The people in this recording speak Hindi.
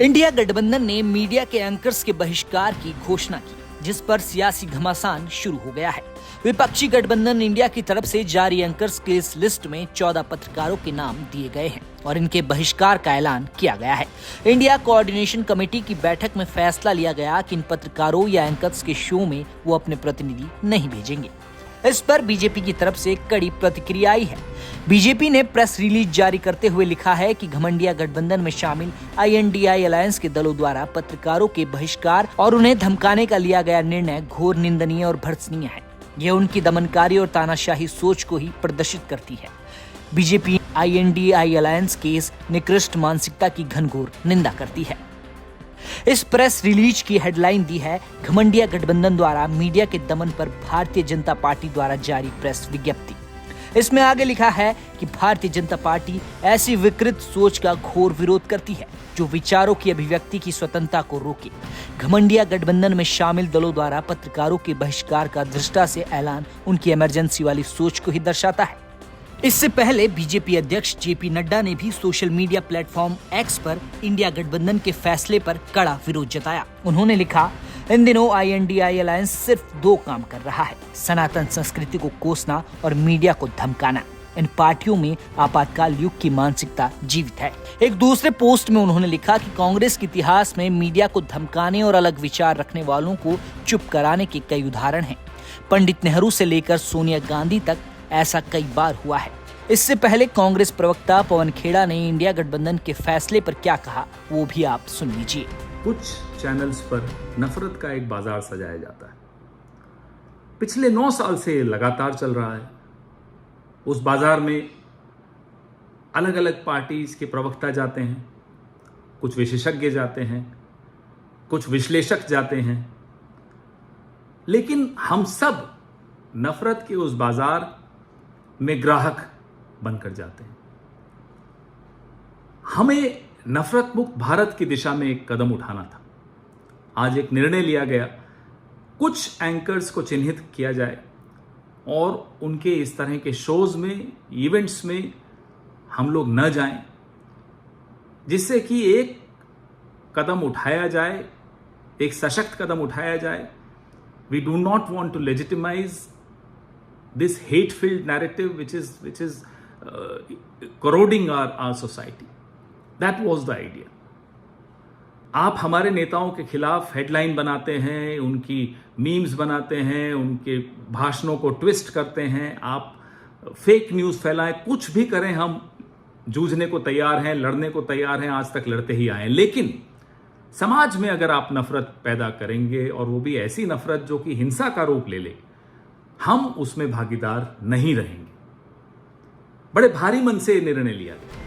इंडिया गठबंधन ने मीडिया के एंकर्स के बहिष्कार की घोषणा की, जिस पर सियासी घमासान शुरू हो गया है। विपक्षी गठबंधन इंडिया की तरफ से जारी एंकर्स की इस लिस्ट में 14 पत्रकारों के नाम दिए गए हैं और इनके बहिष्कार का ऐलान किया गया है। इंडिया कोऑर्डिनेशन कमेटी की बैठक में फैसला लिया गया कि इन पत्रकारों या एंकर्स के शो में वो अपने प्रतिनिधि नहीं भेजेंगे। इस पर बीजेपी की तरफ से कड़ी प्रतिक्रिया आई है। बीजेपी ने प्रेस रिलीज जारी करते हुए लिखा है कि घमंडिया गठबंधन में शामिल INDI अलायंस के दलों द्वारा पत्रकारों के बहिष्कार और उन्हें धमकाने का लिया गया निर्णय घोर निंदनीय और भर्त्सनीय है। यह उनकी दमनकारी और तानाशाही सोच को ही प्रदर्शित करती है। बीजेपी INDI अलायंस के इस निकृष्ट मानसिकता की घनघोर निंदा करती है। इस प्रेस रिलीज की हेडलाइन दी है, घमंडिया गठबंधन द्वारा मीडिया के दमन पर भारतीय जनता पार्टी द्वारा जारी प्रेस विज्ञप्ति। इसमें आगे लिखा है कि भारतीय जनता पार्टी ऐसी विकृत सोच का घोर विरोध करती है जो विचारों की अभिव्यक्ति की स्वतंत्रता को रोके। घमंडिया गठबंधन में शामिल दलों द्वारा पत्रकारों के बहिष्कार का दृष्टा से ऐलान उनकी इमरजेंसी वाली सोच को ही दर्शाता है। इससे पहले बीजेपी अध्यक्ष JP नड्डा ने भी सोशल मीडिया प्लेटफॉर्म X पर इंडिया गठबंधन के फैसले पर कड़ा विरोध जताया। उन्होंने लिखा, इन दिनों INDI अलायंस सिर्फ 2 काम कर रहा है, सनातन संस्कृति को कोसना और मीडिया को धमकाना। इन पार्टियों में आपातकाल युग की मानसिकता जीवित है। एक दूसरे पोस्ट में उन्होंने लिखा कि कांग्रेस के इतिहास में मीडिया को धमकाने और अलग विचार रखने वालों को चुप कराने के कई उदाहरण हैं। पंडित नेहरू से लेकर सोनिया गांधी तक ऐसा कई बार हुआ है। इससे पहले कांग्रेस प्रवक्ता पवन खेड़ा ने इंडिया गठबंधन के फैसले पर क्या कहा, वो भी आप सुन लीजिए। कुछ चैनल्स पर नफरत का एक बाजार सजाया जाता है। पिछले 9 साल से लगातार चल रहा है। उस बाजार में अलग अलग पार्टीज के प्रवक्ता जाते हैं, कुछ विशेषज्ञ जाते हैं, कुछ विश्लेषक जाते हैं, लेकिन हम सब नफरत के उस बाजार में ग्राहक बनकर जाते हैं। हमें नफरत मुक्त भारत की दिशा में एक कदम उठाना था। आज एक निर्णय लिया गया, कुछ एंकर्स को चिन्हित किया जाए और उनके इस तरह के शोज में, इवेंट्स में हम लोग न जाएं, जिससे कि एक कदम उठाया जाए, एक सशक्त कदम उठाया जाए। We do not want to legitimize this hate-filled narrative which is corroding our society. That was the idea. आप हमारे नेताओं के खिलाफ हेडलाइन बनाते हैं, उनकी मीम्स बनाते हैं, उनके भाषणों को ट्विस्ट करते हैं, आप फेक न्यूज़ फैलाएं, कुछ भी करें, हम जूझने को तैयार हैं, लड़ने को तैयार हैं, आज तक लड़ते ही आए हैं। लेकिन समाज में अगर आप नफरत पैदा करेंगे और वो भी ऐसी नफरत जो कि हिंसा का रूप ले ले, हम उसमें भागीदार नहीं रहेंगे। बड़े भारी मन से निर्णय लिया गया।